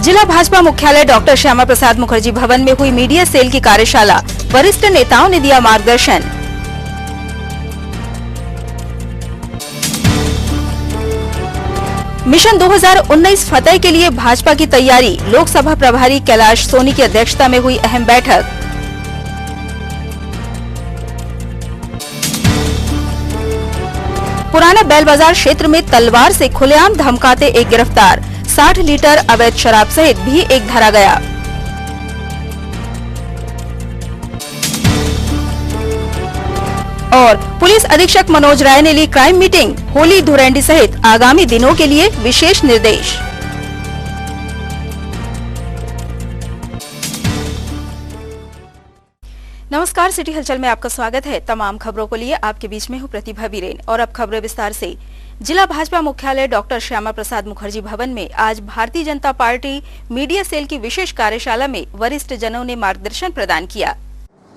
जिला भाजपा मुख्यालय डॉक्टर श्यामा प्रसाद मुखर्जी भवन में हुई मीडिया सेल की कार्यशाला, वरिष्ठ नेताओं ने दिया मार्गदर्शन। मिशन 2019 फतेह के लिए भाजपा की तैयारी, लोकसभा प्रभारी कैलाश सोनी की अध्यक्षता में हुई अहम बैठक। पुराने बैल बाजार क्षेत्र में तलवार से खुलेआम धमकाते एक गिरफ्तार, 60 लीटर अवैध शराब सहित भी एक धरा गया। और पुलिस अधीक्षक मनोज राय ने ली क्राइम मीटिंग, होली धुरंडी सहित आगामी दिनों के लिए विशेष निर्देश। नमस्कार, सिटी हलचल में आपका स्वागत है। तमाम खबरों को लिए आपके बीच में हूँ प्रतिभा बीरेन और अब खबरें विस्तार से। जिला भाजपा मुख्यालय डॉक्टर श्यामा प्रसाद मुखर्जी भवन में आज Bharatiya Janata party media cell की विशेष कार्यशाला में वरिष्ठ जनों ने मार्गदर्शन प्रदान किया।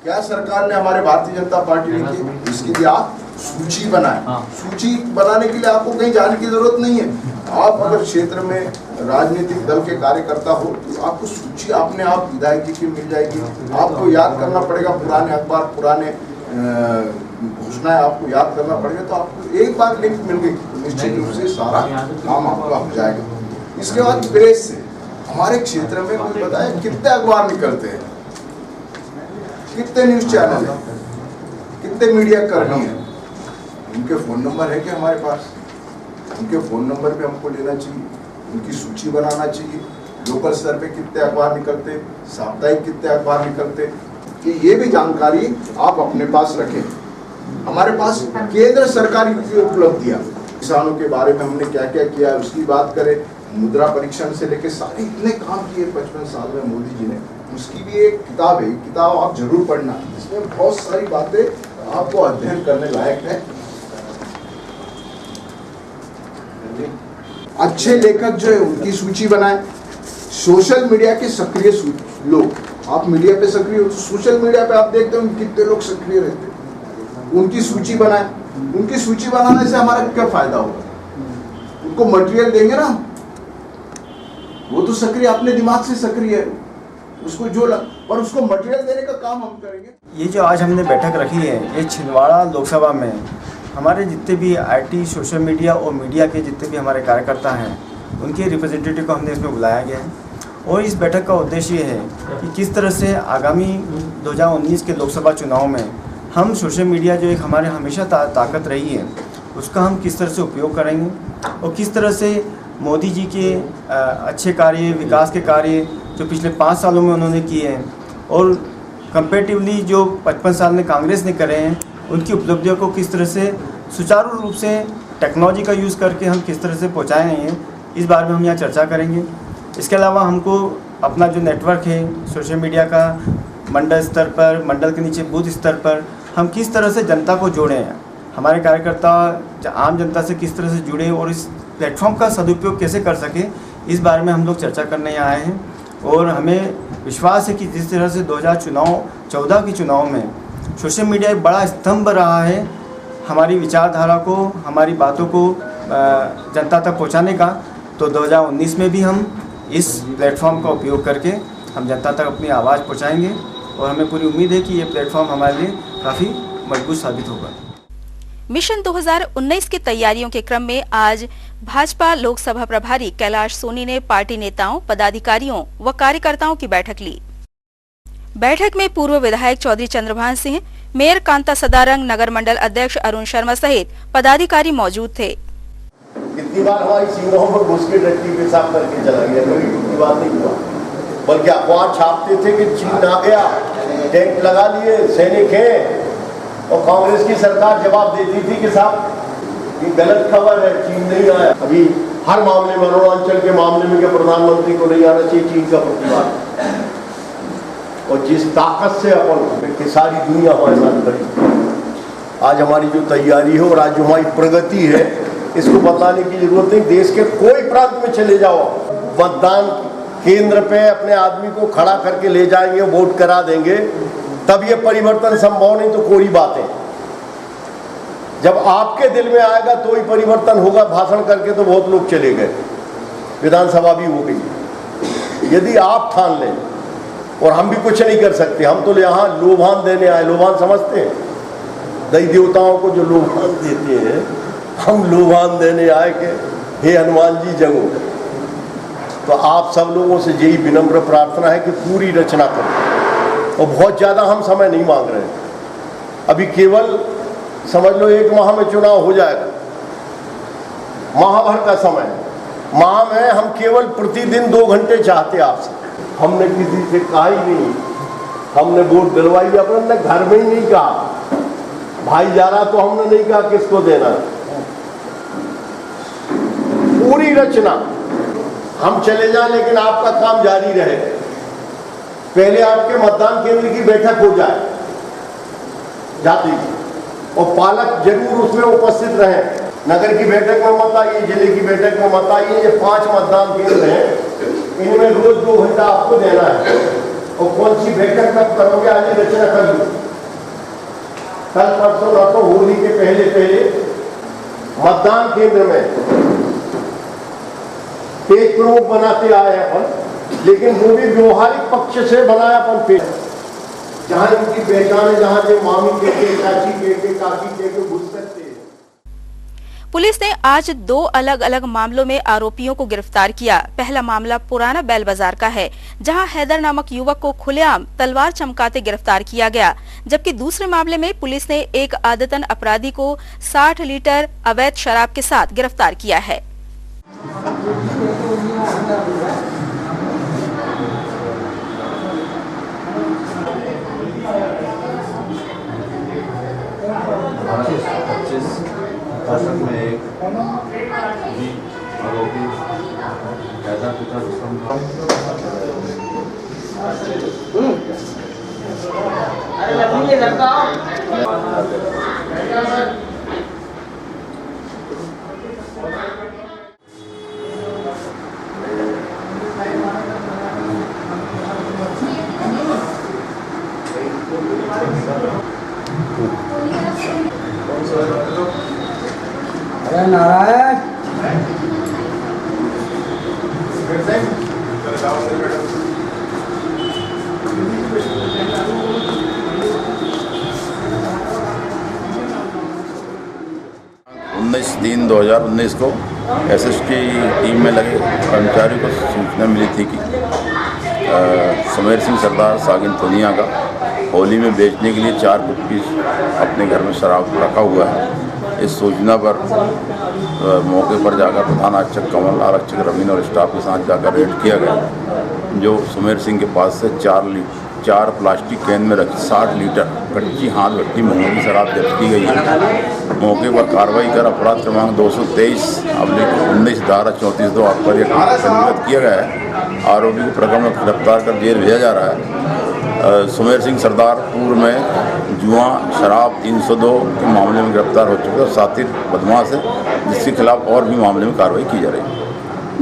क्या सरकार ने हमारे भारतीय जनता पार्टी ने की, इसके लिए आप सूची बनाए। सूची बनाने के लिए आपको कहीं जाने की जरूरत नहीं है। आप अगर क्षेत्र में राजनीतिक दल के कार्यकर्ता हो तो आपको सूची अपने आप विधायक की मिल जाएगी। आपको याद करना पड़ेगा पुराने अखबार, पुराने घोषणाएं आपको याद करना पड़ेगा, तो आपको एक बार लिंक मिल गई तो निश्चित रूप से सारा काम आपका हो जाएगा। इसके बाद प्रेस से हमारे क्षेत्र में कोई बताए कितने अखबार निकलते हैं, कितने न्यूज चैनल है, कितने मीडिया कर्मी है, उनके फोन नंबर है कि हमारे पास, उनके फोन नंबर पे हमको लेना चाहिए, उनकी सूची बनाना चाहिए। लोकल स्तर पे कितने अखबार निकलते, साप्ताहिक कितने अखबार निकलते, कि ये भी जानकारी आप अपने पास रखें। हमारे पास केंद्र सरकार की उपलब्धियां, किसानों के बारे में हमने क्या क्या किया उसकी बात करें, मुद्रा परीक्षण से लेकर सारे इतने काम किए 55 साल में मोदी जी ने, उसकी भी एक किताब है, किताब आप जरूर पढ़ना। इसमें बहुत सारी बातें आपको अध्ययन करने लायक है। अच्छे लेखक जो है उनकी सूची बनाए। सोशल मीडिया के सक्रिय लोग, आप मीडिया पे सक्रिय हो तो सोशल मीडिया पे आप देखते हो कितने लोग सक्रिय रहते हैं, उनकी सूची बनाए। उनकी सूची बनाने से हमारा क्या फायदा होगा, उनको मटेरियल देंगे ना, वो तो सक्रिय अपने दिमाग से सक्रिय है, उसको जो और उसको मटेरियल देने का काम हम करेंगे। ये जो आज हमने बैठक रखी है, ये छिंदवाड़ा लोकसभा में हमारे जितने भी आईटी, सोशल मीडिया और मीडिया के जितने भी हमारे कार्यकर्ता हैं, उनके रिप्रेजेंटेटिव को हमने इसमें बुलाया गया है। और इस बैठक का उद्देश्य ये है कि किस तरह से आगामी 2019 के लोकसभा चुनाव में हम सोशल मीडिया जो एक हमारे हमेशा ताकत रही है, उसका हम किस तरह से उपयोग करेंगे और किस तरह से मोदी जी के अच्छे कार्य, विकास के कार्य जो पिछले 5 सालों में उन्होंने किए हैं और कंपेरेटिवली जो 55 साल में कांग्रेस ने करे हैं, उनकी उपलब्धियों को किस तरह से सुचारू रूप से टेक्नोलॉजी का यूज़ करके हम किस तरह से पहुँचाए हैं, इस बारे में हम यहाँ चर्चा करेंगे। इसके अलावा हमको अपना जो नेटवर्क है सोशल मीडिया का, मंडल स्तर पर, मंडल के नीचे बूथ स्तर पर हम किस तरह से जनता को जोड़े हैं, हमारे कार्यकर्ता आम जनता से किस तरह से जुड़े और इस प्लेटफॉर्म का सदुपयोग कैसे कर सके, इस बारे में हम लोग चर्चा करने यहाँ आए हैं। और हमें विश्वास है कि जिस तरह से 2014 के चुनाव में सोशल मीडिया एक बड़ा स्तंभ रहा है हमारी विचारधारा को, हमारी बातों को जनता तक पहुंचाने का, तो 2019 में भी हम इस प्लेटफॉर्म का उपयोग करके हम जनता तक अपनी आवाज़ पहुंचाएंगे और हमें पूरी उम्मीद है कि ये प्लेटफॉर्म हमारे लिए काफ़ी मजबूत साबित होगा। मिशन 2019 की तैयारियों के क्रम में आज भाजपा लोकसभा प्रभारी कैलाश सोनी ने पार्टी नेताओं, पदाधिकारियों व कार्यकर्ताओं की बैठक ली। बैठक में पूर्व विधायक चौधरी चंद्रभान सिंह, मेयर कांता सदारंग, नगर मंडल अध्यक्ष अरुण शर्मा सहित पदाधिकारी मौजूद थे। कितनी बार हमारी सीमाओं पर घुस के डट्टी पेशाब करके चला गया, कभी कितनी बात नहीं हुआ, बल्कि अखबार छापते थे कि चीन आ गया, टैंक लगा लिए, सैनिक हैं, और कांग्रेस की सरकार जवाब देती थी कि साहब ये गलत खबर है, चीन नहीं आया। अभी हर मामले में, अरुणाचल के मामले में, कि प्रधानमंत्री को नहीं आना चाहिए चीन का प्रतिवाद, और जिस ताकत से अपन कि सारी दुनिया हमारे साथ खड़ी। आज हमारी जो तैयारी है और आज जो हमारी प्रगति है, इसको बताने की जरूरत नहीं। देश के कोई प्रांत में चले जाओ, मतदान केंद्र पे अपने आदमी को खड़ा करके ले जाएंगे, वोट करा देंगे, तब ये परिवर्तन संभव, नहीं तो कोरी बातें। जब आपके दिल में आएगा तो ही परिवर्तन होगा। भाषण करके तो बहुत लोग चले गए, विधानसभा भी हो गई। यदि आप ठान लें, और हम भी कुछ नहीं कर सकते, हम तो यहाँ लोभान देने आए। लोभान समझते हैं? दई देवताओं को जो लोभान देते हैं, हम लोभान देने आए कि हे हनुमान जी जगो। तो आप सब लोगों से यही विनम्र प्रार्थना है कि पूरी रचना करें, और बहुत ज़्यादा हम समय नहीं मांग रहे हैं। अभी केवल समझ लो 1 माह में चुनाव हो जाएगा, माह भर का समय। माह में हम केवल प्रतिदिन 2 घंटे चाहते आपसे। हमने किसी से कहा ही नहीं, हमने वोट दिलवाई अपने घर में ही नहीं कहा। भाई जा रहा तो हमने नहीं कहा किसको देना। पूरी रचना, हम चले जाएं लेकिन आपका काम जारी रहे। पहले आपके मतदान केंद्र की बैठक हो जाए जाती, और पालक जरूर उसमें उपस्थित रहे। नगर की बैठक में मत आइए, जिले की बैठक में मत आइए। ये 5 मतदान केंद्र हैं, इनमें रोज 2 घंटा आपको देना है। और कौन सी बैठक कब करोगे, आज रचना कर लो। कल परसों न तो होली के पहले मतदान केंद्र में पेज प्रमुख बनाते आए अपन, लेकिन वो भी व्यवहारिक पक्ष से बनाया अपन पेज, जहां इनकी पहचान है, जहां ये मामी के चाची के काकी के घुस सकते हैं। पुलिस ने आज 2 अलग अलग मामलों में आरोपियों को गिरफ्तार किया। पहला मामला पुराना बैल बाजार का है, जहां हैदर नामक युवक को खुलेआम तलवार चमकाते गिरफ्तार किया गया, जबकि दूसरे मामले में पुलिस ने एक आदतन अपराधी को 60 लीटर अवैध शराब के साथ गिरफ्तार किया है। में एक आरोपी पैदा पिता अरे नारायण 19/3/2019 को एसएसटी टीम में लगे कर्मचारियों को सूचना मिली थी कि सुमेर सिंह सरदार सागिन पुनिया का होली में बेचने के लिए 4 कुप्पी अपने घर में शराब रखा हुआ है। इस सूचना पर मौके पर जाकर प्रधान आरक्षक कमल, आरक्षक रवीन और स्टाफ के साथ जाकर रेड किया गया, जो सुमेर सिंह के पास से 4 प्लास्टिक कैन में रखी 60 लीटर कच्ची हाथ भट्टी मामूली शराब जब्त की गई है। मौके पर कार्रवाई कर अपराध क्रमांक 223/19 धारा 34(2) पर यह पंजीबद्ध किया गया है। आरोपी को प्रकरण में गिरफ्तार कर जेल भेजा जा रहा है। सुमेर सिंह सरदार पूर्व में जुआ, शराब 302 के मामले में गिरफ्तार हो चुके और साथी बदमाश है, जिसके खिलाफ और भी मामले में कार्रवाई की जा रही है।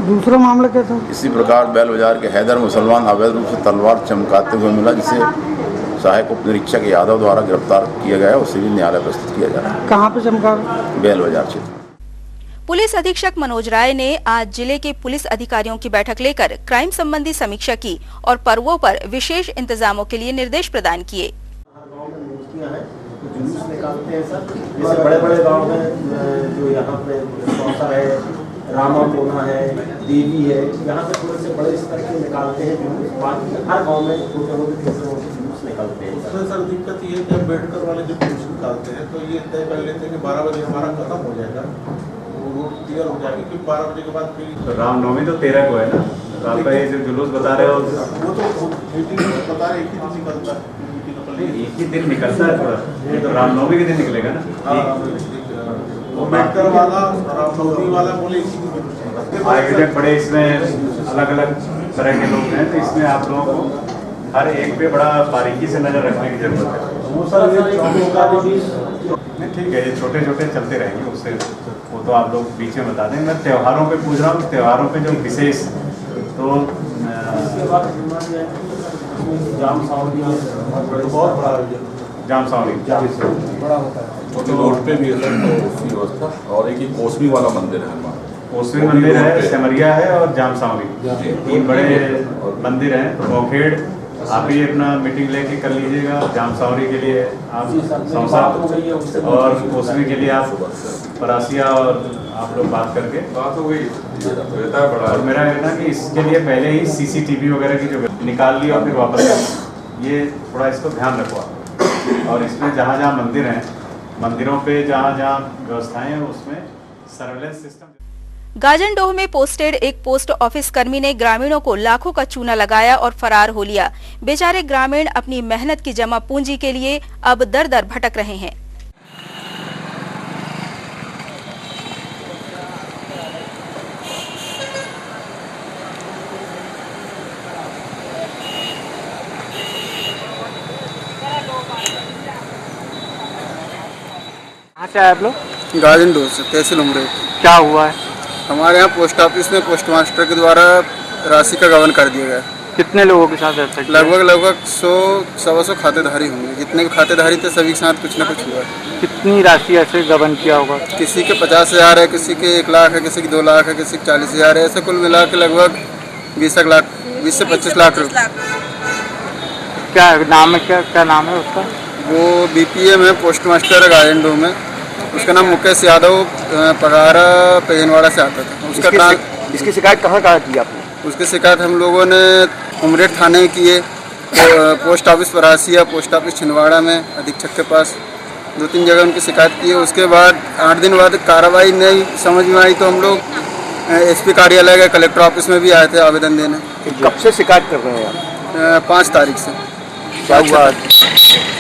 दूसरा मामला क्या था? इसी प्रकार बैल बाजार के हैदर मुसलमान अवैध रूप से तलवार चमकाते हुए मिला, जिसे सहायक उप निरीक्षक यादव द्वारा गिरफ्तार किया गया है। उसे भी न्यायालय प्रस्तुत किया जा रहा है। कहाँ पे चमका? बैल बाजार क्षेत्र। पुलिस अधीक्षक मनोज राय ने आज जिले के पुलिस अधिकारियों की बैठक लेकर क्राइम संबंधी समीक्षा की और पर्वों पर विशेष इंतजामों के लिए निर्देश प्रदान किए। जुलूस निकालते हैं सर, जैसे बड़े बड़े गांव में जो यहाँ पे सौसा है, रामा कोना है, देवी है, यहाँ पे थोड़े से बड़े स्तर के निकालते हैं जुलूस। बाकी हर गांव में छोटे मोटे कैसे जुलूस निकालते हैं। सर दिक्कत ये है कि अम्बेडकर वाले जो जुलूस निकालते हैं तो ये तय कर लेते हैं कि 12 बजे हमारा खत्म हो जाएगा, वो रोड क्लियर हो जाएगी, क्योंकि 12 बजे के बाद फिर रामनवमी तो 13 को है ना, तो आपका ये जो जुलूस बता रहे हो वो तो मीटिंग बता रहे एक ही दिन निकलता है। एक ही दिन निकलता है थोड़ा, ये तो रामनवमी के दिन निकलेगा ना। अम्बेडकर वाला रामनवमी वाला बोले इसी को जुलूस निकलते हैं। आयोजक बड़े इसमें अलग अलग तरह के लोग हैं, तो इसमें आप लोगों को हर एक पे बड़ा बारीकी से नजर रखने की जरूरत है। नहीं ठीक है, ये छोटे छोटे चलते रहेंगे, उससे वो तो आप लोग बीच में बता दें। मैं त्योहारों पे पूछ रहा हूँ, त्योहारों पे जो विशेष तो जाम सावली बहुत बड़ा जाम सावली बड़ा होता है। छोटे रोड पे भी है सर तो उसकी व्यवस्था, और एक ही कोसमी वाला मंदिर है हमारा। कोसवी मंदिर है, सेमरिया है और जामसावरी, 3 बड़े मंदिर हैं। मोखेड़ आप ही अपना मीटिंग लेके कर लीजिएगा। जामसावरी के लिए आप सौसा और कोसवी के लिए आप परासिया और आप लोग बात करके बात हो गई। और मेरा कहना कि इसके लिए पहले ही CCTV वगैरह की जो निकाल ली और फिर वापस कर, ये थोड़ा इसको ध्यान रखो आप। और इसमें जहाँ जहाँ मंदिर हैं, मंदिरों पे जहाँ जहाँ व्यवस्थाएं हैं उसमें सर्वेलेंस सिस्टम। गाजनडोह में पोस्टेड एक पोस्ट ऑफिस कर्मी ने ग्रामीणों को लाखों का चूना लगाया और फरार हो लिया। बेचारे ग्रामीण अपनी मेहनत की जमा पूंजी के लिए अब दर दर भटक रहे हैं। कहाँ से आए आप लोग? गाजनडोह से, तहसील उमरेठ। क्या हुआ है? हमारे यहाँ पोस्ट ऑफिस में पोस्ट मास्टर के द्वारा राशि का गबन कर दिया गया। कितने लोगों के साथ ऐसा किया? लगभग 100-125 खातेदारी होंगे। जितने भी खातेदारी थे सभी के साथ कुछ न कुछ हुआ। कितनी राशि ऐसे गबन किया होगा? किसी के 50,000 है, किसी के 1 लाख है, किसी के 2 लाख है, किसी के 40,000 है। ऐसे कुल मिला के लगभग 20 से 25 लाख रुपये। क्या नाम है? क्या नाम है उसका? वो BPM है, पोस्ट मास्टर है गाजनडोह में। उसका नाम मुकेश यादव, पगारा पेहनवाड़ा से आता था। इसकी शिकायत कहाँ की आपने? उसकी शिकायत हम लोगों ने उमरेठ थाने में किए, post office Parasia, post office Chhindwara में अधीक्षक के पास 2-3 जगह उनकी शिकायत की है। उसके बाद 8 दिन बाद कार्रवाई नहीं समझ में आई तो हम लोग SP कार्यालय गए, कलेक्टर ऑफिस में भी आए थे आवेदन देने। कब से शिकायत कर रहे हैं आप? 5 तारीख से। क्या हुआ?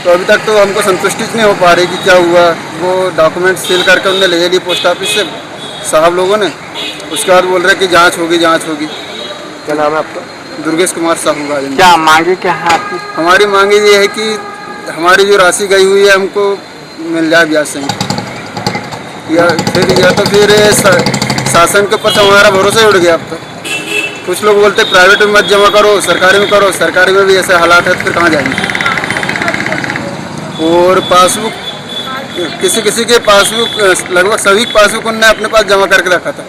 तो अभी तक तो हमको संतुष्टि नहीं हो पा रही कि क्या हुआ। वो डॉक्यूमेंट सील करके उन्होंने ले ली पोस्ट ऑफिस से साहब लोगों ने। उसके बाद बोल रहे कि जांच होगी। क्या नाम है आपका? दुर्गेश कुमार साहू गाजन। क्या मांगे क्या है आपकी? हमारी मांगे ये है कि हमारी जो राशि गई हुई है हमको मिल जाए ब्याज सहित, या फिर शासन के ऊपर से हमारा भरोसा ही उड़ गया। अब तो कुछ लोग बोलते प्राइवेट में मत जमा करो, सरकारी में करो। सरकारी में भी ऐसे हालात है तो फिर कहाँ जाएंगे। और पासबुक किसी के पासबुक, लगभग सभी पासबुक उन्होंने अपने पास जमा करके रखा था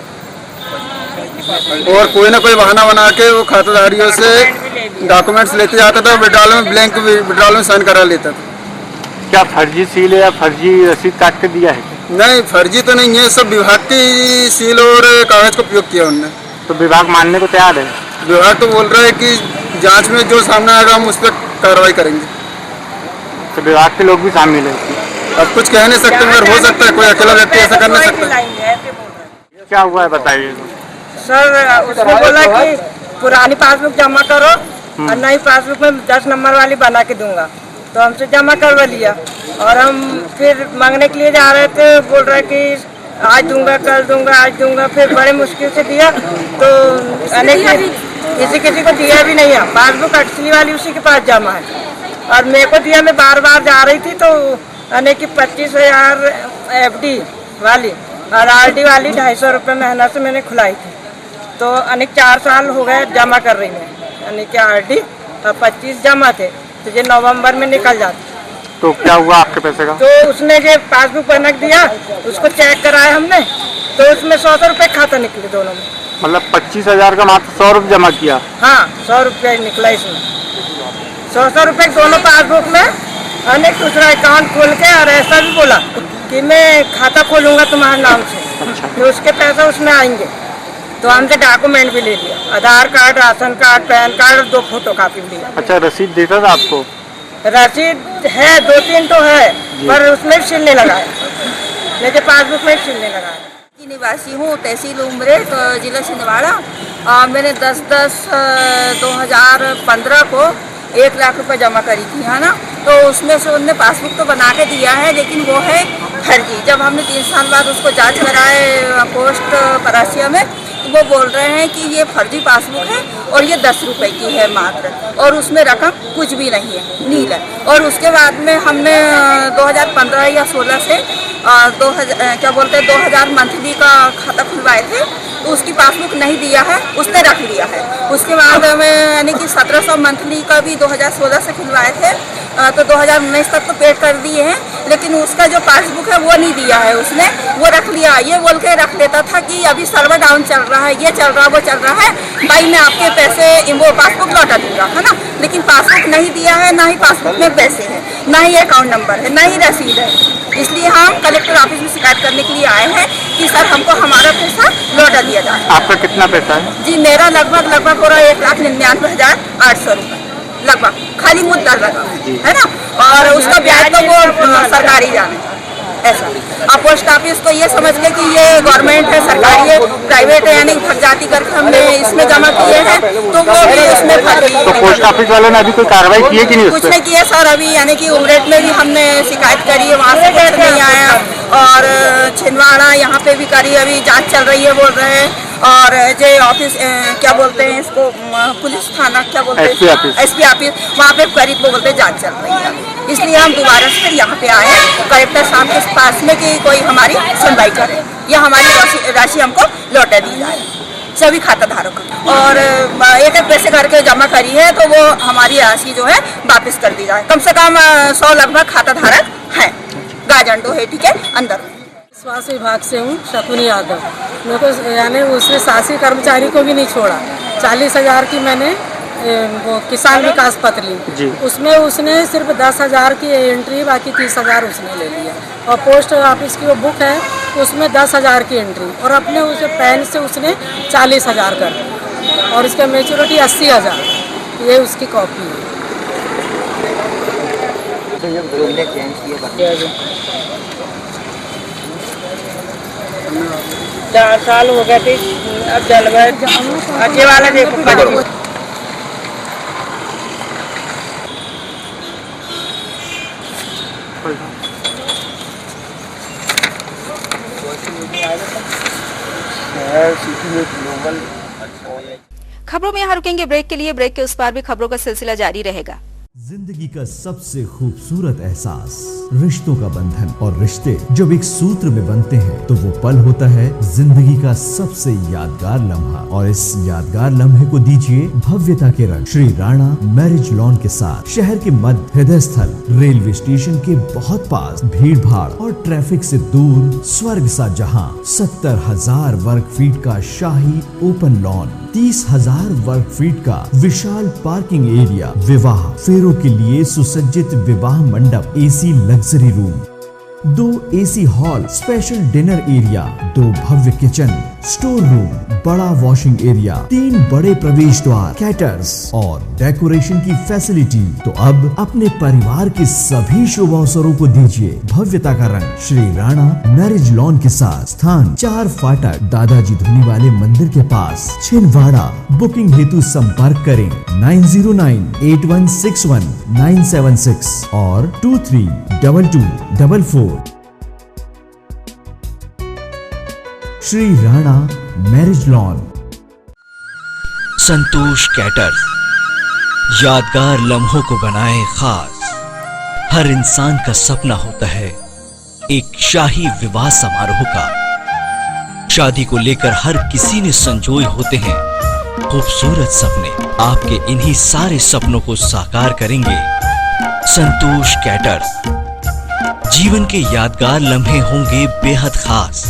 और कोई ना कोई बहाना बना के वो खातेदारियों से डॉक्यूमेंट्स लेते जाता था। विड्रॉल में ब्लैंक विड्रॉल में साइन करा लेता था। क्या फर्जी सील है या फर्जी रसीद काट के दिया है? नहीं, फर्जी तो नहीं है, सब विभाग की सील और कागज का उपयोग किया उन्होंने। तो विभाग मानने को तैयार है? विभाग तो बोल रहा है कि जांच में जो सामने आएगा हम उस पर कार्रवाई करेंगे। तो विभाग के लोग भी शामिल है? अब कुछ कह नहीं सकते, मगर हो सकता है कोई अकेला व्यक्ति ऐसा कर नहीं सकता। क्या हुआ है बताइए। सर उसने बोला कि पुरानी पासबुक जमा करो और नई पासबुक में 10 नंबर वाली बना के दूंगा। तो हमसे जमा करवा लिया और हम फिर मांगने के लिए जा रहे थे। बोल रहा है कि आज दूंगा, कल दूंगा, आज दूंगा। फिर बड़े मुश्किल से दिया तो अनेक किसी को दिया भी नहीं है। पासबुक असली वाली उसी के पास जमा है और मेरे को दिया। मैं बार जा रही थी तो अनेक की 25,000 FD वाली और RD वाली 250 रुपये महीना से मैंने खुलाई थी। तो अनेक 4 साल हो गए जमा कर रही मैं। अनेक के RD और 25 जमा थे तो ये नवंबर में निकल जाते। तो क्या हुआ आपके पैसे का? तो उसने जो पासबुक बना दिया उसको चेक कराया हमने तो उसमें 100 रुपये खाता निकले दोनों में। मतलब 25,000 का मात्र 100 रुपये जमा किया? हाँ, 100 रुपये निकला इसमें। 100 रुपये दोनों पासबुक में। अनेक दूसरा अकाउंट खोल के और ऐसा भी बोला कि मैं खाता खोलूँगा तुम्हारे नाम से। अच्छा। तो उसके पैसे उसमें आएंगे। तो हमसे डॉक्यूमेंट भी ले लिया, Aadhaar card, ration card, PAN card और 2 फोटो कापी भी लिया। अच्छा, रसीद देता था आपको? रसीद है 2-3 तो है पर उसमें सील नहीं लगाया, लेकिन पासबुक में सील नहीं लगाया। की निवासी हूँ, तहसील उमरेठ, जिला छिंदवाड़ा। मैंने 10/10/2015 को 1 लाख रुपए जमा करी थी, है ना। तो उसमें से उनने पासबुक तो बना के दिया है लेकिन वो है फर्जी। जब हमने 3 साल बाद उसको जांच कराए पोस्ट परासिया में तो वो बोल रहे हैं कि ये फर्जी पासबुक है और ये 10 रुपए की है मात्र और उसमें रकम कुछ भी नहीं है, नील है। और उसके बाद में हमने 2015 या 16 से 2000 मंथली का खाता खुलवाए थे। तो उसकी पासबुक नहीं दिया है, उसने रख लिया है। उसके बाद में यानी कि 1700 मंथली का भी 2016 से खुलवाए थे, तो 2019 तक तो पेड कर दिए हैं, लेकिन उसका जो पासबुक है वो नहीं दिया है उसने, वो रख लिया। ये बोल के रख लेता था कि अभी सर्वर डाउन चल रहा है, ये चल रहा है, वो चल रहा है, भाई मैं आपके पैसे वो पासबुक लौटा दूंगा, है ना। लेकिन पासबुक नहीं दिया है, ना ही पासबुक में पैसे हैं, ना ही अकाउंट नंबर है, ना ही रसीद है। इसलिए हम कलेक्टर ऑफिस में शिकायत करने के लिए आए हैं कि सर हमको हमारा पैसा लौटा दिया जाए। आपका कितना पैसा है? जी मेरा लगभग पूरा 1,99,800 रुपये लगभग, खाली मुद्दा लगा है ना, और उसका ब्याज तो वो सरकारी जाने ऐसा। अब पोस्ट ऑफिस को ये समझ ले कि ये गवर्नमेंट है, सरकारी है, प्राइवेट है, यानी फट जाती करके हमने इसमें जमा किए हैं, तो वो भी उसमें फट गई। तो पोस्ट ऑफिस वालों ने अभी कोई कार्रवाई की है कि नहीं? कुछ नहीं किया सर अभी, यानी कि उमरेठ में भी हमने शिकायत करी है, वहाँ से कुछ नहीं आया, और छिंदवाड़ा यहाँ पे भी करी, अभी जांच चल रही है बोल रहे हैं। और जे ऑफिस क्या बोलते हैं इसको, पुलिस थाना क्या बोलते हैं, एसपी ऑफिस, वहाँ पे करीब वो बोलते हैं जांच चल रही है। इसलिए हम दोबारा से यहाँ पे आए हैं कलेक्टर साहब के पास में कि कोई हमारी सुनवाई करे या हमारी राशि हमको लौटा दी जाए सभी खाता धारकों, और एक पैसे करके जमा करी है तो वो हमारी राशि जो है वापस कर दी जाए। कम से कम 100 लगभग खाता धारक हैं, गाजंडो है, ठीक है, अंदर। स्वास्थ्य विभाग से हूँ, शकुनी यादव। मेरे को यानी उसने शासी कर्मचारी को भी नहीं छोड़ा। 40,000 की मैंने वो किसान विकास पत्र ली, उसमें उसने सिर्फ 10,000 की एंट्री, बाकी 30,000 उसने ले लिया। और पोस्ट ऑफिस की वो बुक है उसमें 10,000 की एंट्री, और अपने उसे पैन से उसने 40,000 कर दी, और इसका मेच्योरिटी 80,000, ये उसकी कॉपी है। 4 साल हो गए थे, अब जलवायु अच्छे वाला देखो। खबरों में यहाँ रुकेंगे ब्रेक के लिए। ब्रेक के उस पार भी खबरों का सिलसिला जारी रहेगा। जिंदगी का सबसे खूबसूरत एहसास रिश्तों का बंधन, और रिश्ते जब एक सूत्र में बनते हैं तो वो पल होता है जिंदगी का सबसे यादगार लम्हा। और इस यादगार लम्हे को दीजिए भव्यता के रंग श्री राणा मैरिज लॉन के साथ। शहर के मध्य हृदय स्थल, रेलवे स्टेशन के बहुत पास, भीड़ भाड़ और ट्रैफिक से दूर, स्वर्ग सा जहां। 70,000 वर्ग फीट का शाही ओपन लॉन, 30,000 वर्ग फीट का विशाल पार्किंग एरिया, विवाह फेरों के लिए सुसज्जित विवाह मंडप, AC luxury room, 2 AC hall, special dinner area, 2 भव्य किचन, स्टोर रूम, बड़ा वॉशिंग एरिया, 3 बड़े प्रवेश द्वार, कैटर्स और डेकोरेशन की फैसिलिटी। तो अब अपने परिवार के सभी शुभ अवसरों को दीजिए भव्यता का रंग श्री राणा मैरिज लॉन के साथ। स्थान 4 फाटक, दादाजी धुनी वाले मंदिर के पास, छिंदवाड़ा। बुकिंग हेतु संपर्क करें 9098161976 और 232244। Shri Rana marriage lawn. Santosh caterers यादगार लम्हों को बनाए खास। हर इंसान का सपना होता है एक शाही विवाह समारोह का। शादी को लेकर हर किसी ने संजोए होते हैं खूबसूरत सपने। आपके इन्हीं सारे सपनों को साकार करेंगे संतोष कैटर्स। जीवन के यादगार लम्हे होंगे बेहद खास।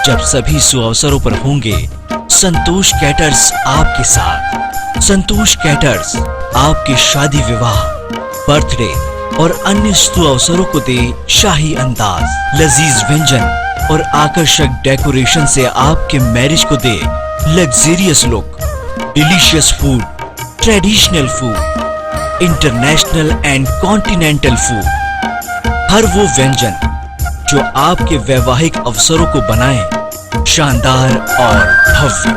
जब सभी सुअवसरों पर होंगे संतोष कैटर्स आपके साथ। संतोष कैटर्स आपके शादी विवाह, बर्थडे और अन्य सुअवसरों को दे शाही अंदाज, लजीज व्यंजन और आकर्षक डेकोरेशन से आपके मैरिज को दे luxurious look, delicious food, traditional food, international and continental food. हर वो व्यंजन जो आपके वैवाहिक अवसरों को बनाए शानदार और भव्य।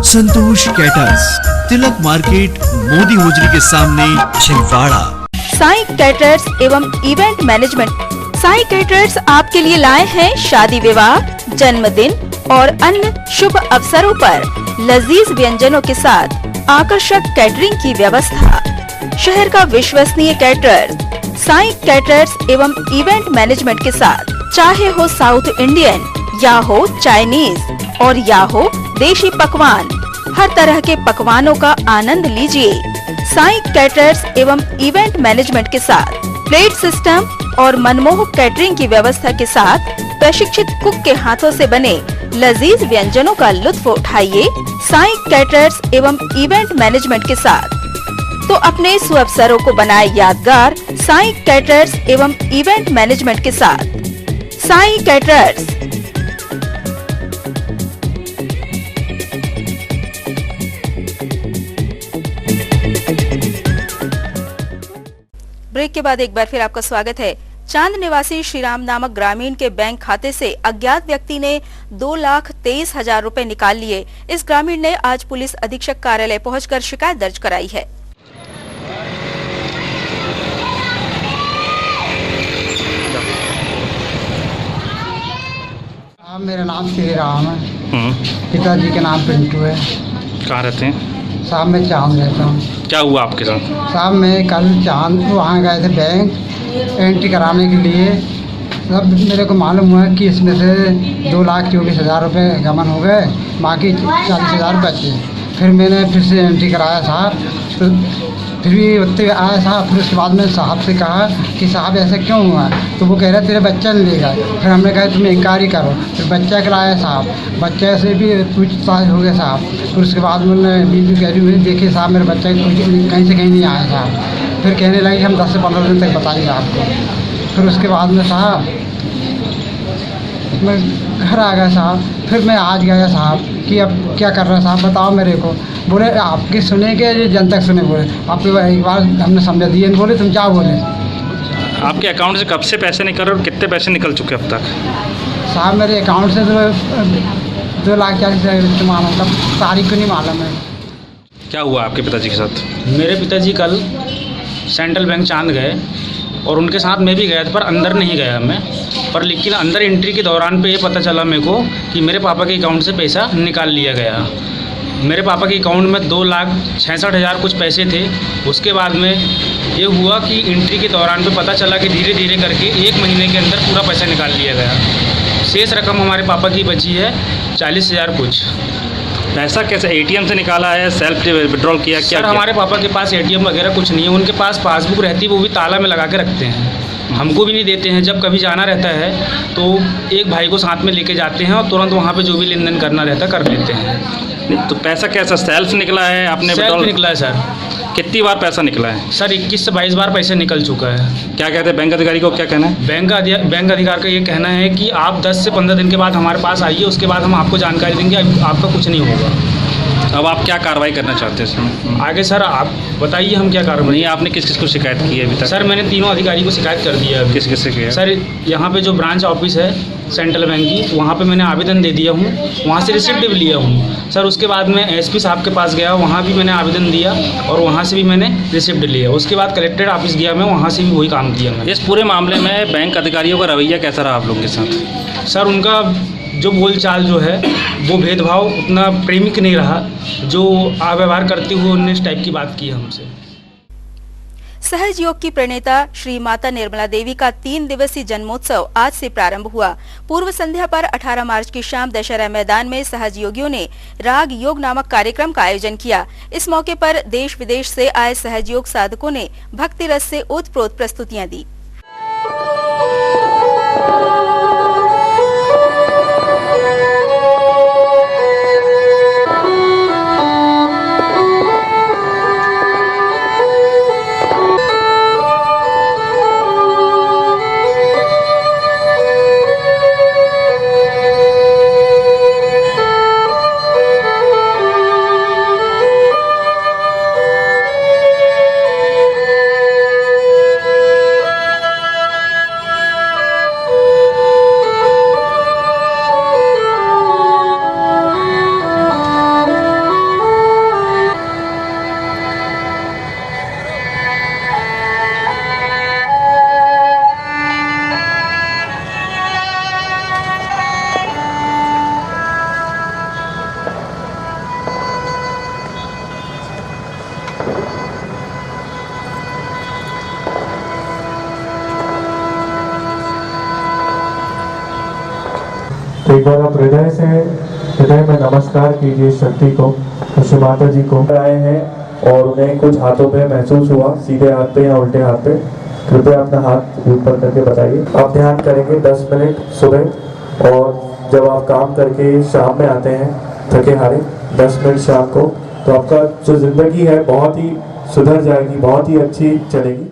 संतोष कैटर्स, तिलक मार्केट, मोदी होजरी के सामने, छिंदवाड़ा। साई कैटर्स एवं इवेंट मैनेजमेंट। साई कैटर्स आपके लिए लाए हैं शादी विवाह, जन्मदिन और अन्य शुभ अवसरों पर लजीज व्यंजनों के साथ आकर्षक कैटरिंग की व्यवस्था। शहर का विश्वसनीय कैटरर्स साई कैटर्स एवं इवेंट मैनेजमेंट के साथ, चाहे हो साउथ इंडियन या हो चाइनीज और या हो देशी पकवान, हर तरह के पकवानों का आनंद लीजिए साईं कैटरर्स एवं इवेंट मैनेजमेंट के साथ। प्लेट सिस्टम और मनमोहक कैटरिंग की व्यवस्था के साथ प्रशिक्षित कुक के हाथों से बने लजीज व्यंजनों का लुत्फ उठाइए साईं कैटरर्स एवं इवेंट मैनेजमेंट के साथ। तो अपने सुअवसरों को बनाए यादगार साईं कैटरर्स एवं इवेंट मैनेजमेंट के साथ। साईं कैटरर्स। ब्रेक के बाद एक बार फिर आपका स्वागत है। चांद निवासी श्रीराम नामक ग्रामीण के बैंक खाते से अज्ञात व्यक्ति ने 2,23,000 रुपए निकाल लिए। इस ग्रामीण ने आज पुलिस अधीक्षक कार्यालय पहुंचकर शिकायत दर्ज कराई है। मेरा नाम श्री राम है, पिताजी का नाम पिंटू है। कहाँ रहते हैं? साहब मैं चांद रहता हूँ। क्या हुआ आपके साथ? साहब मैं कल चांद वहाँ गए थे बैंक एंट्री कराने के लिए। तब मेरे को मालूम हुआ कि इसमें से 2,24,000 रुपये गमन हो गए, बाकी 40,000 बचे। फिर मैंने फिर से एंट्री कराया साहब, तो फिर भी उतने आया साहब। फिर उसके बाद मैंने साहब से कहा कि साहब ऐसा क्यों हुआ, तो वो कह रहे तेरे बच्चा नहीं ले गए। फिर हमने कहा तुम इंक्वायरी करो। फिर बच्चा कराया साहब, बच्चे से भी पूछताछ हो गया साहब। फिर उसके बाद मैंने वीडियो कह रही देखिए साहब मेरे बच्चे कहीं से कहीं नहीं आया साहब। फिर कहने लगे हम 10 से 15 दिन तक बताएंगे आपको। फिर उसके बाद में साहब मैं घर आ गया साहब। फिर मैं आज गया साहब कि अब क्या कर रहा है साहब बताओ मेरे को। बोले आपकी सुने के जनता सुने। बोले आपको एक बार हमने समझा दिए, बोले तुम क्या बोले। आपके अकाउंट से कब से पैसे निकल रहे और कितने पैसे निकल चुके अब तक? साहब मेरे अकाउंट से 2,40,000 मालूम, तब तारीख को नहीं मालूम है। क्या हुआ आपके पिताजी के साथ? मेरे पिताजी कल सेंट्रल बैंक चांद गए और उनके साथ मैं भी गया था, पर अंदर नहीं गया मैं। पर लेकिन अंदर एंट्री के दौरान पे ये पता चला मेरे को कि मेरे पापा के अकाउंट से पैसा निकाल लिया गया। मेरे पापा के अकाउंट में 2,66,000 कुछ पैसे थे। उसके बाद में ये हुआ कि एंट्री के दौरान पे पता चला कि धीरे धीरे करके 1 महीने के अंदर पूरा पैसा निकाल लिया गया। शेष रकम हमारे पापा की बची है 40,000 कुछ। पैसा कैसे एटीएम से निकाला है, सेल्फ विड्रॉल किया? क्या सर हमारे पापा के पास एटीएम वगैरह कुछ नहीं है। उनके पास पासबुक रहती है, वो भी ताला में लगा के रखते हैं, हमको भी नहीं देते हैं। जब कभी जाना रहता है तो एक भाई को साथ में लेके जाते हैं और तुरंत वहाँ पे जो भी लेन देन करना रहता है कर लेते हैं। तो पैसा कैसा सेल्फ निकला है? आपने सेल्फ निकला है सर। कितनी बार पैसा निकला है? सर 21 से 22 बार पैसे निकल चुका है। क्या कहते हैं बैंक अधिकारी को, क्या कहना है? बैंक अधिकारी का ये कहना है कि आप 10 से 15 दिन के बाद हमारे पास आइए, उसके बाद हम आपको जानकारी देंगे, आपका कुछ नहीं होगा। अब आप क्या कार्रवाई करना चाहते हैं सर? आगे सर आप बताइए हम क्या कार्रवाई। नहीं, आपने किस किस को शिकायत की है अभी तक? सर मैंने तीनों अधिकारी को शिकायत कर दिया है। किस किस से किया? सर यहाँ पे जो ब्रांच ऑफिस है सेंट्रल बैंक की, वहाँ पे मैंने आवेदन दे दिया हूँ, वहाँ से रिसिप्ट भी लिया हूँ सर। उसके बाद मैं एसपी साहब के पास गया, वहाँ भी मैंने आवेदन दिया और वहाँ से भी मैंने रिसिप्ट लिया। उसके बाद कलेक्ट्रेट ऑफिस गया मैं, वहाँ से भी वही काम किया मैं। इस पूरे मामले में बैंक अधिकारियों का रवैया कैसा रहा आप लोगों के साथ? सर उनका जो बोलचाल जो है वो भेदभाव उतना प्रेमिक नहीं रहा, जो व्यवहार करते हुए उन्होंने इस टाइप की बात की हमसे। सहज योग की प्रणेता श्री माता निर्मला देवी का 3 दिवसीय जन्मोत्सव आज से प्रारंभ हुआ। पूर्व संध्या पर 18 मार्च की शाम दशहरा मैदान में सहज योगियों ने राग योग नामक कार्यक्रम का आयोजन किया। इस मौके पर देश विदेश से आए सहज योग साधकों ने भक्ति रस से ओतप्रोत प्रस्तुतियां दी। एक बार आप हृदय से हृदय में नमस्कार कीजिए शक्ति को, खुशी माता जी को। आए हैं और उन्हें कुछ हाथों पे महसूस हुआ, सीधे हाथ पे या उल्टे हाथ पे, कृपया अपना हाथ ऊपर करके बताइए। आप ध्यान करेंगे 10 मिनट सुबह, और जब आप काम करके शाम में आते हैं थके हारे 10 मिनट शाम को, तो आपका जो जिंदगी है बहुत ही सुधर जाएगी, बहुत ही अच्छी चलेगी।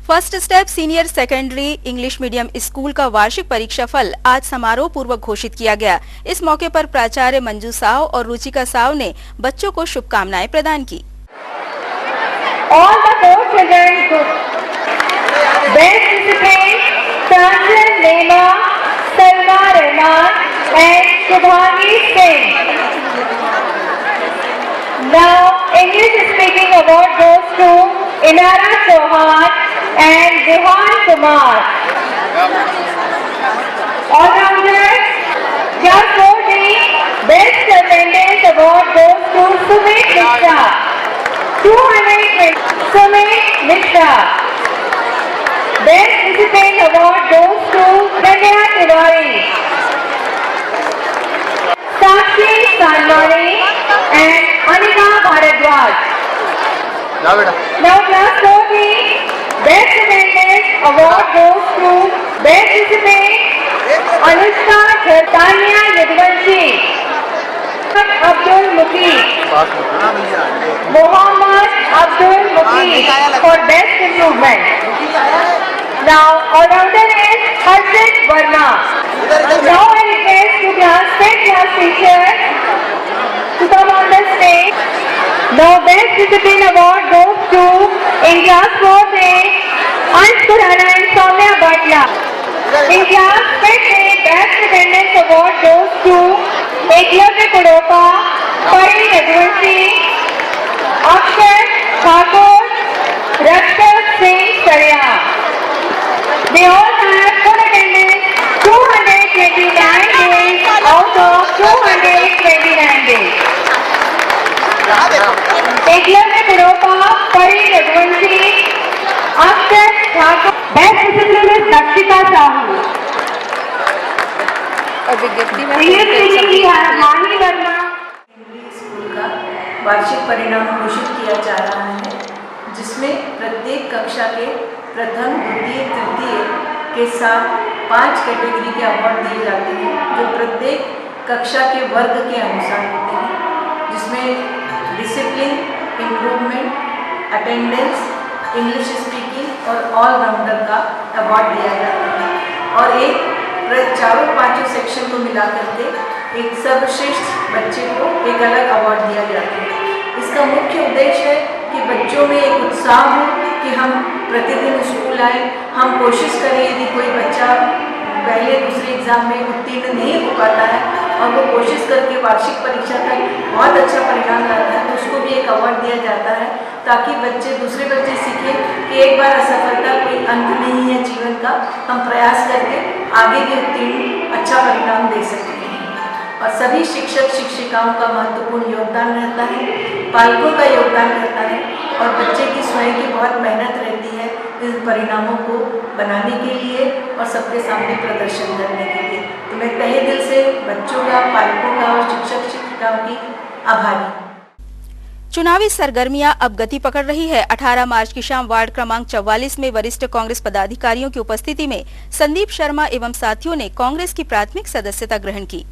First step senior secondary English medium school का वार्षिक परीक्षा फल आज समारोह पूर्वक घोषित किया गया। इस मौके पर प्राचार्य मंजू साव और रुचिका साव ने बच्चों को शुभकामनाएं प्रदान की। All the 4 children group. Best discipline, Sanjan Nema, Salma Rahman and Shubhangi Singh. Now English speaking award goes to Inara Chauhan and Vihan Kumar. All-rounders, Class 4D, Best Attendance Award goes to Sumit Mishra. 220 Sumit Mishra. Best Discipline Award goes to Danya Tiwari. Sakshi Sanwani and Anika Bharadwaj. Now Class 4D, Best Attendance Award goes to Best Discipline Anushka Tanya Yadvanshi, Abdul Muqeed, Mohammad Abdul Muqeed for Best Improvement. Now all-rounder is Harshit Verma. Now I request to Class 5th class teacher to come on the stage. Now Best Discipline Award goes to in Class 4A, Ansh Khurana and Soumya Bhatla. In Class 5A, Best Attendance Award goes to Eklavya Kudoka, Pari Yadvanshi, Akshay Thakur, Rakshak Singh Sarya. They all have full attendance 229 days out of 229 days. Eklavya पुरोपा, परी रघुवंशी, अक्षर Thakur, best discipline Dakshita Sahu और विज्ञप्ति में मानी Verma. School का वार्षिक परिणाम घोषित किया जा रहा है, जिसमें प्रत्येक कक्षा के प्रथम, द्वितीय, तृतीय के साथ 5 कैटेगरी के अवार्ड दिए जाते हैं, जो प्रत्येक कक्षा के वर्ग के अनुसार होते हैं, जिसमें discipline, improvement, attendance, English speaking और ऑलराउंडर का अवार्ड दिया जाता है। और एक चारों 5 सेक्शन को मिला करके एक सर्वश्रेष्ठ बच्चे को एक अलग अवार्ड दिया जाता है। इसका मुख्य उद्देश्य है कि बच्चों में एक उत्साह हो कि हम प्रतिदिन स्कूल आए, हम कोशिश करें, यदि कोई बच्चा पहले दूसरे एग्ज़ाम में उत्तीर्ण नहीं हो पाता है और वो कोशिश करके वार्षिक परीक्षा का बहुत अच्छा परिणाम लाता है, तो उसको भी एक अवार्ड दिया जाता है, ताकि दूसरे बच्चे सीखें कि एक बार असफलता कोई अंत नहीं है जीवन का, हम प्रयास करके आगे भी उत्तीर्ण अच्छा परिणाम दे सकते हैं। और सभी शिक्षक शिक्षिकाओं का महत्वपूर्ण योगदान रहता है, पालकों का योगदान रहता है और बच्चे की स्वयं की बहुत मेहनत रहती है इन परिणामों को बनाने के लिए और सबके सामने प्रदर्शन करने के लिए। तो मैं तहे दिल से बच्चों का, पालकों का और शिक्षक शिक्षिकाओं की आभारी। चुनावी सरगर्मियां अब गति पकड़ रही है। 18 मार्च की शाम वार्ड क्रमांक 44 में वरिष्ठ कांग्रेस पदाधिकारियों की उपस्थिति में संदीप शर्मा एवं साथियों ने कांग्रेस की प्राथमिक सदस्यता ग्रहण की।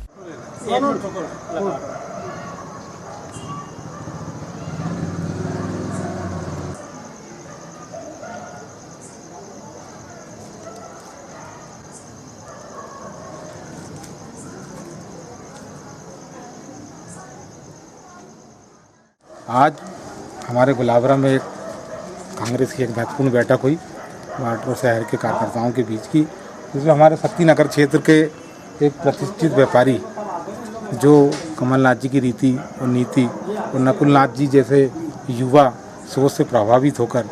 आज हमारे गुलाबरा में एक कांग्रेस की एक महत्वपूर्ण बैठक हुई वार्ड और शहर के कार्यकर्ताओं के बीच की, जिसमें हमारे शक्तिनगर क्षेत्र के एक प्रतिष्ठित व्यापारी जो कमलनाथ जी की रीति और नीति और नकुलनाथ जी जैसे युवा सोच से प्रभावित होकर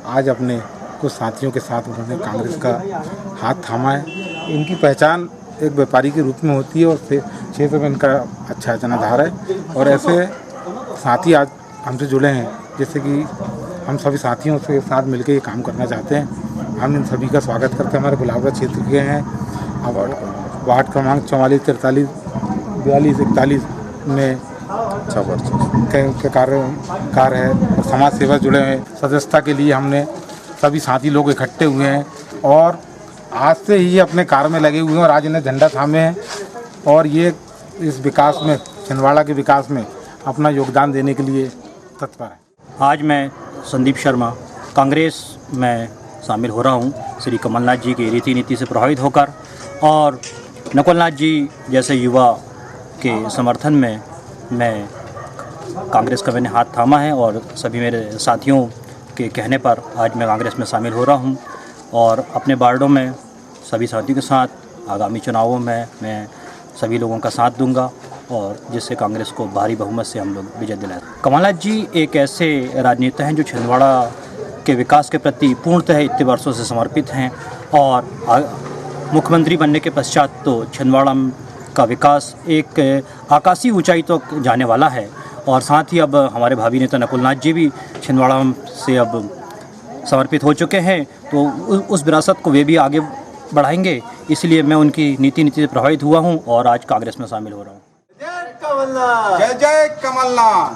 आज अपने कुछ साथियों के साथ उन्होंने कांग्रेस का हाथ थामा है। इनकी पहचान एक व्यापारी के रूप में होती है और क्षेत्र में इनका अच्छा जनाधार है और ऐसे साथी आज हमसे जुड़े हैं, जैसे कि हम सभी साथियों के साथ मिलकर ये काम करना चाहते हैं। हम इन सभी का स्वागत करते हैं। हमारे गुलाबरा क्षेत्र के हैं, वार्ड क्रमांक 44, 43, 42, 41 में के कार्य है और समाज सेवा जुड़े हैं। सदस्यता के लिए हमने सभी साथी लोग इकट्ठे हुए हैं और आज से ही अपने कार्य में लगे हुए हैं और आज इन्हें झंडा थामे हैं और ये इस विकास में, छिंदवाड़ा के विकास में अपना योगदान देने के लिए तत्पर है। आज मैं संदीप शर्मा कांग्रेस में शामिल हो रहा हूं श्री कमलनाथ जी की रीति नीति से प्रभावित होकर और नकुलनाथ जी जैसे युवा के समर्थन में मैं कांग्रेस का मैंने हाथ थामा है और सभी मेरे साथियों के कहने पर आज मैं कांग्रेस में शामिल हो रहा हूं और अपने वार्डों में सभी साथियों के साथ आगामी चुनावों में मैं सभी लोगों का साथ दूंगा और जिससे कांग्रेस को भारी बहुमत से हम लोग विजय दिलाएं। कमलनाथ जी एक ऐसे राजनेता हैं जो छिंदवाड़ा के विकास के प्रति पूर्णतः इतने वर्षों से समर्पित हैं और मुख्यमंत्री बनने के पश्चात तो छिंदवाड़ा का विकास एक आकाशीय ऊंचाई तक तो जाने वाला है और साथ ही अब हमारे भावी नेता नकुलनाथ जी भी छिंदवाड़ा से अब समर्पित हो चुके हैं, तो उस विरासत को वे भी आगे बढ़ाएंगे। इसलिए मैं उनकी नीति से प्रभावित हुआ हूं और आज कांग्रेस में शामिल हो रहा हूं। जय जय कमलनाथ,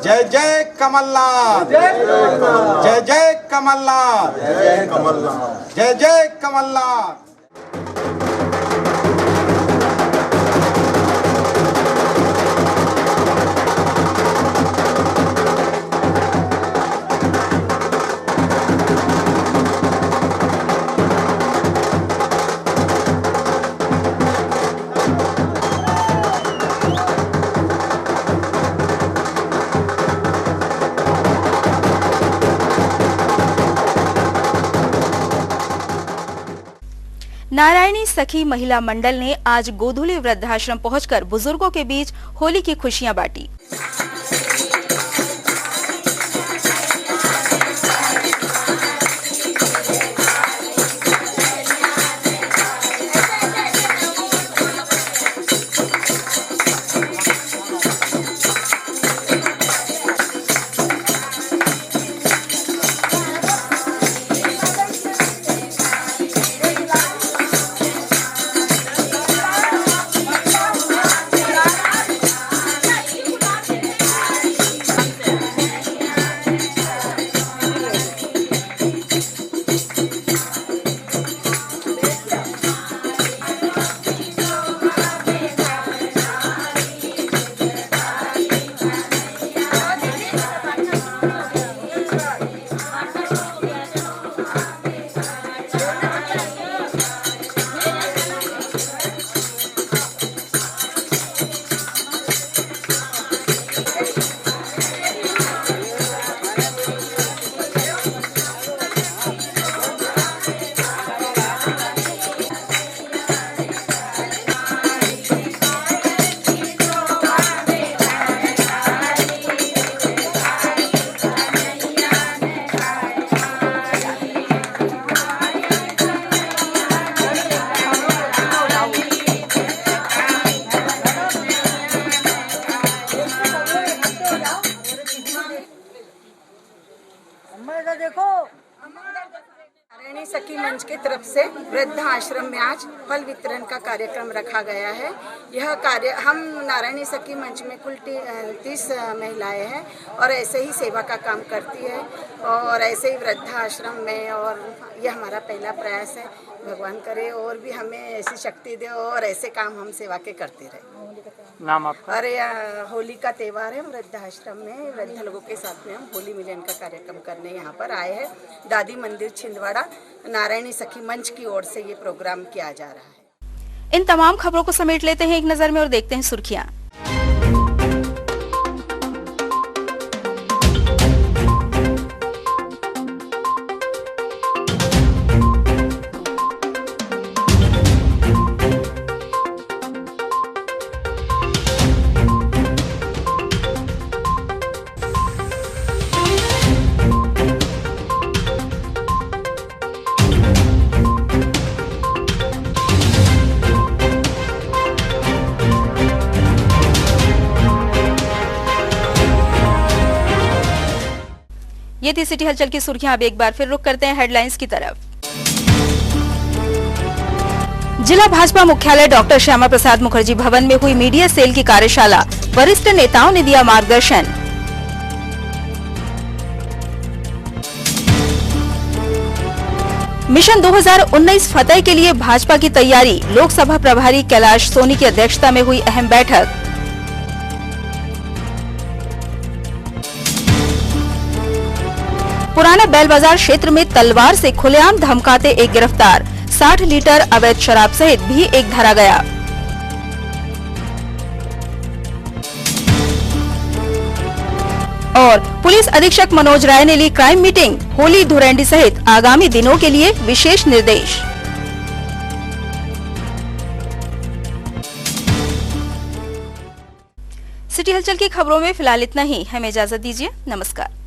जय जय कमलनाथ, जय जय कमलनाथ, जय कमलनाथ, जय जय कमलनाथ। नारायणी सखी महिला मंडल ने आज गोधुली वृद्धाश्रम पहुंचकर बुजुर्गों के बीच होली की खुशियां बांटी। नारायणी सखी मंच की तरफ से वृद्ध आश्रम में आज फल वितरण का कार्यक्रम रखा गया है। यह कार्य हम नारायणी सखी मंच में कुल 30 महिलाएं हैं और ऐसे ही सेवा का काम करती है और ऐसे ही वृद्ध आश्रम में, और यह हमारा पहला प्रयास है। भगवान करे और भी हमें ऐसी शक्ति दे और ऐसे काम हम सेवा के करते रहे। नाम आपका? अरे होली का त्यौहार है, वृद्ध आश्रम में वृद्ध लोगों के साथ में हम होली मिलन का कार्यक्रम करने यहाँ पर आए हैं। दादी मंदिर छिंदवाड़ा नारायणी सखी मंच की ओर से ये प्रोग्राम किया जा रहा है। इन तमाम खबरों को समेट लेते हैं एक नजर में और देखते हैं सुर्खियां। ये थी सिटी हलचल की सुर्खियां। अब एक बार फिर रुक करते हैं हेडलाइंस की तरफ। जिला भाजपा मुख्यालय डॉक्टर श्यामा प्रसाद मुखर्जी भवन में हुई मीडिया सेल की कार्यशाला, वरिष्ठ नेताओं ने दिया मार्गदर्शन। मिशन 2019 फतेह के लिए भाजपा की तैयारी, लोकसभा प्रभारी कैलाश सोनी की अध्यक्षता में हुई अहम बैठक। पुराना बैल बाजार क्षेत्र में तलवार से खुलेआम धमकाते एक गिरफ्तार, 60 लीटर अवैध शराब सहित भी एक धरा गया। और पुलिस अधीक्षक मनोज राय ने ली क्राइम मीटिंग, होली धुरंडी सहित आगामी दिनों के लिए विशेष निर्देश। सिटी हलचल की खबरों में फिलहाल इतना ही। हमें इजाजत दीजिए। नमस्कार।